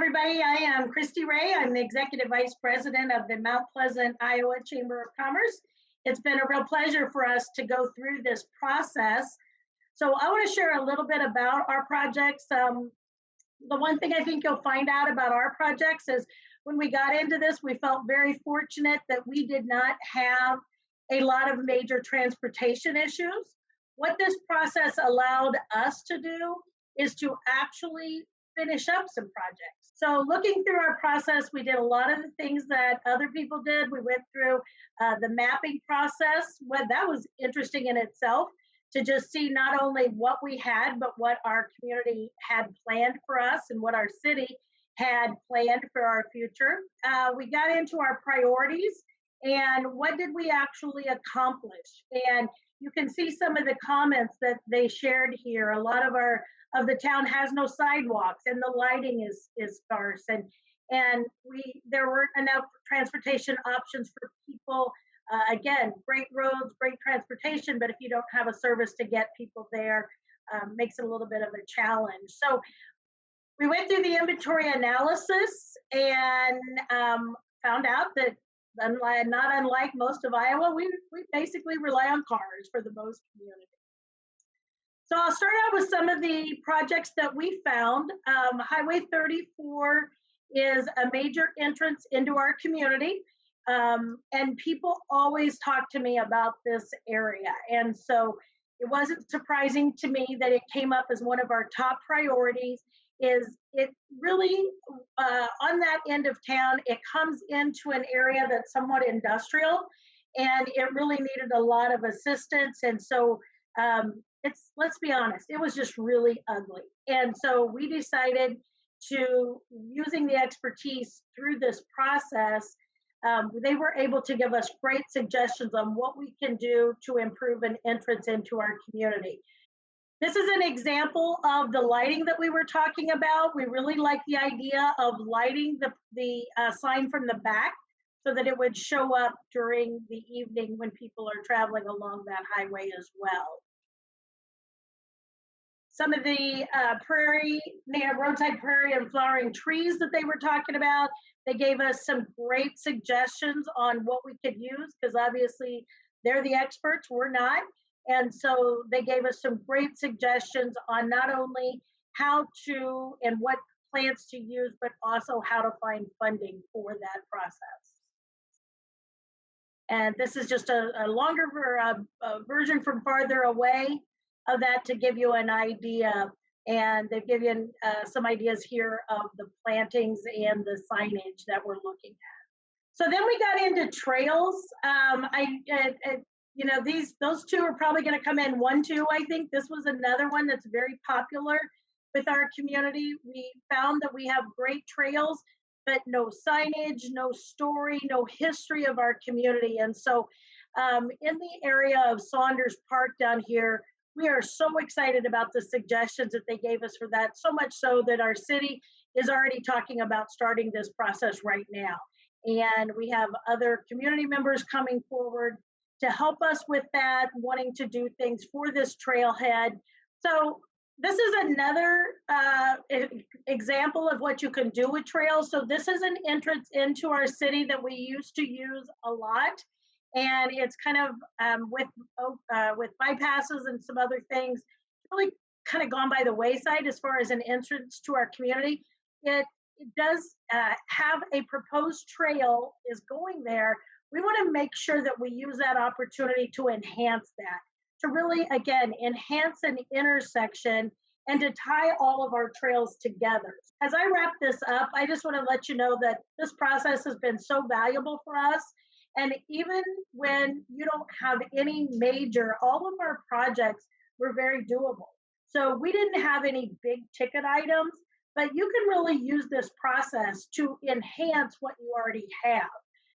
everybody. I am Christy Ray. I'm the Executive Vice President of the Mount Pleasant, Iowa Chamber of Commerce. It's been a real pleasure for us to go through this process. So I want to share a little bit about our projects. The one thing I think you'll find out about our projects is when we got into this, we felt very fortunate that we did not have a lot of major transportation issues. What this process allowed us to do is to actually finish up some projects. So looking through our process, we did a lot of the things that other people did. We went through the mapping process. Well, that was interesting in itself to just see not only what we had, but what our community had planned for us and what our city had planned for our future. We got into our priorities and what did we actually accomplish? And you can see some of the comments that they shared here. A lot of the town has no sidewalks and the lighting is sparse, and there weren't enough transportation options for people. Again, great roads, great transportation, but if you don't have a service to get people there, makes it a little bit of a challenge. So we went through the inventory analysis and found out that not unlike most of Iowa, we basically rely on cars for the most community. So I'll start out with some of the projects that we found. Highway 34 is a major entrance into our community, and people always talk to me about this area. And so it wasn't surprising to me that it came up as one of our top priorities. Is it really on that end of town, it comes into an area that's somewhat industrial, and it really needed a lot of assistance. And so let's be honest, it was just really ugly. And so we decided to, using the expertise through this process, they were able to give us great suggestions on what we can do to improve an entrance into our community. This is an example of the lighting that we were talking about. We really like the idea of lighting the sign from the back so that it would show up during the evening when people are traveling along that highway as well. Some of the roadside prairie and flowering trees that they were talking about, they gave us some great suggestions on what we could use, because obviously they're the experts, we're not. And so they gave us some great suggestions on not only how to and what plants to use, but also how to find funding for that process. And this is just a longer version from farther away of that to give you an idea. And they've given some ideas here of the plantings and the signage that we're looking at. So then we got into trails. Those two are probably going to come in 1-2. I think this was another one that's very popular with our community. We found that we have great trails, but no signage, no story, no history of our community. And so in the area of Saunders Park down here, we are so excited about the suggestions that they gave us for that, so much so that our city is already talking about starting this process right now. And we have other community members coming forward to help us with that, wanting to do things for this trailhead. So this is another example of what you can do with trails. So this is an entrance into our city that we used to use a lot. And it's kind of with bypasses and some other things, really kind of gone by the wayside as far as an entrance to our community. It does have a proposed trail is going there. We want to make sure that we use that opportunity to enhance that, to really, again, enhance an intersection and to tie all of our trails together. As I wrap this up, I just want to let you know that this process has been so valuable for us. And even when you don't have any major, all of our projects were very doable. So we didn't have any big ticket items, but you can really use this process to enhance what you already have.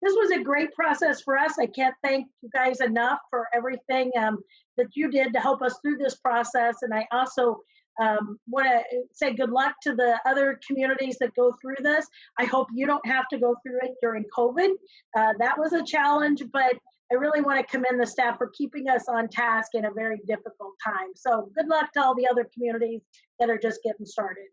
This was a great process for us. I can't thank you guys enough for everything that you did to help us through this process. And I also want to say good luck to the other communities that go through this. I hope you don't have to go through it during COVID. That was a challenge, but I really want to commend the staff for keeping us on task in a very difficult time. So good luck to all the other communities that are just getting started.